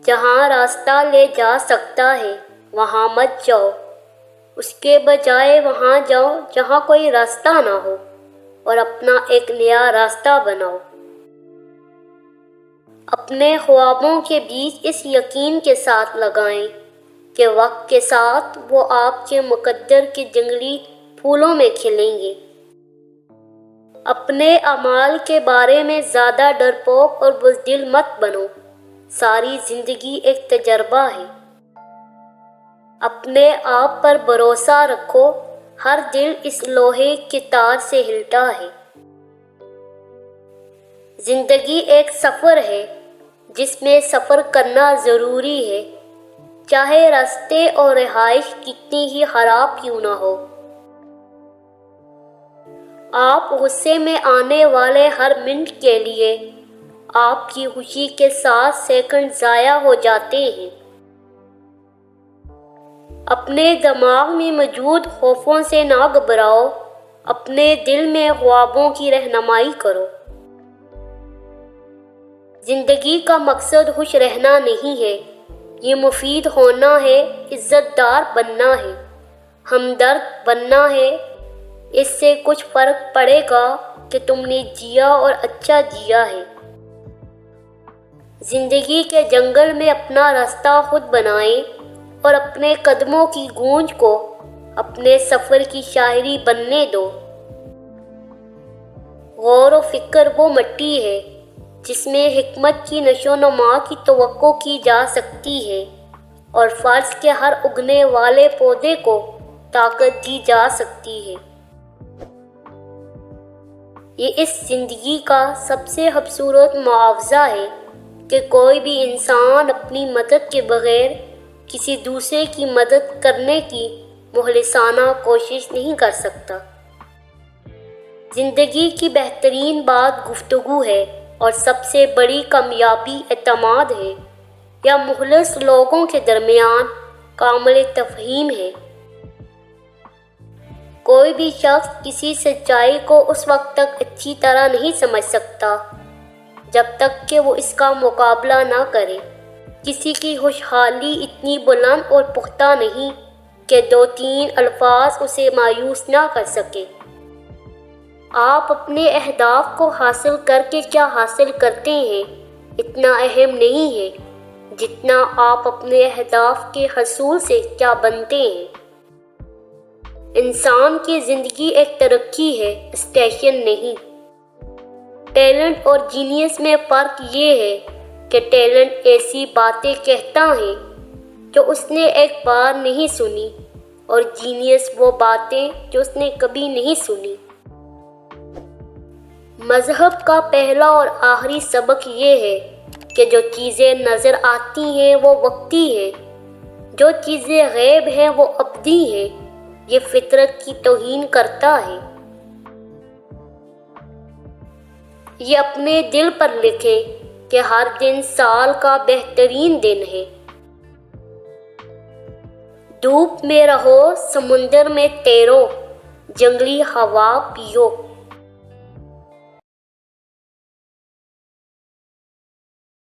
جہاں راستہ لے جا سکتا ہے وہاں مت جاؤ، اس کے بجائے وہاں جاؤ جہاں کوئی راستہ نہ ہو اور اپنا ایک نیا راستہ بناؤ۔ اپنے خوابوں کے بیج اس یقین کے ساتھ لگائیں کہ وقت کے ساتھ وہ آپ کے مقدر کے جنگلی پھولوں میں کھلیں گے۔ اپنے اعمال کے بارے میں زیادہ ڈرپوک اور بزدل مت بنو، ساری زندگی ایک تجربہ ہے۔ اپنے آپ پر بھروسہ رکھو، ہر دل اس لوہے کے تار سے ہلتا ہے۔ زندگی ایک سفر ہے جس میں سفر کرنا ضروری ہے، چاہے راستے اور رہائش کتنی ہی خراب کیوں نہ ہو۔ آپ غصے میں آنے والے ہر منٹ کے لیے آپ کی خوشی کے 7 سیکنڈ ضائع ہو جاتے ہیں۔ اپنے دماغ میں موجود خوفوں سے نہ گھبراؤ، اپنے دل میں خوابوں کی رہنمائی کرو۔ زندگی کا مقصد خوش رہنا نہیں ہے، یہ مفید ہونا ہے، عزت دار بننا ہے، ہمدرد بننا ہے۔ اس سے کچھ فرق پڑے گا کہ تم نے جیا اور اچھا جیا ہے۔ زندگی کے جنگل میں اپنا راستہ خود بنائیں اور اپنے قدموں کی گونج کو اپنے سفر کی شاعری بننے دو۔ غور و فکر وہ مٹی ہے جس میں حکمت کی نشو نما کی توقع کی جا سکتی ہے اور فرض کے ہر اگنے والے پودے کو طاقت دی جا سکتی ہے۔ یہ اس زندگی کا سب سے خوبصورت معاوضہ ہے کہ کوئی بھی انسان اپنی مدد کے بغیر کسی دوسرے کی مدد کرنے کی مخلصانہ کوشش نہیں کر سکتا۔ زندگی کی بہترین بات گفتگو ہے اور سب سے بڑی کامیابی اعتماد ہے یا مخلص لوگوں کے درمیان کامل تفہیم ہے۔ کوئی بھی شخص کسی سچائی کو اس وقت تک اچھی طرح نہیں سمجھ سکتا جب تک کہ وہ اس کا مقابلہ نہ کرے۔ کسی کی خوشحالی اتنی بلند اور پختہ نہیں کہ 2-3 الفاظ اسے مایوس نہ کر سکے۔ آپ اپنے اہداف کو حاصل کر کے کیا حاصل کرتے ہیں اتنا اہم نہیں ہے جتنا آپ اپنے اہداف کے حصول سے کیا بنتے ہیں۔ انسان کی زندگی ایک ترقی ہے، اسٹیشن نہیں۔ ٹیلنٹ اور جینیس میں فرق یہ ہے کہ ٹیلنٹ ایسی باتیں کہتا ہے جو اس نے ایک بار نہیں سنی اور جینیس وہ باتیں جو اس نے کبھی نہیں سنی۔ مذہب کا پہلا اور آخری سبق یہ ہے کہ جو چیزیں نظر آتی ہیں وہ وقتی ہیں، جو چیزیں غیب ہیں وہ ابدی ہیں۔ یہ فطرت کی توہین کرتا ہے۔ یہ اپنے دل پر لکھیں کہ ہر دن سال کا بہترین دن ہے۔ دھوپ میں رہو، سمندر میں تیرو، جنگلی ہوا پیو۔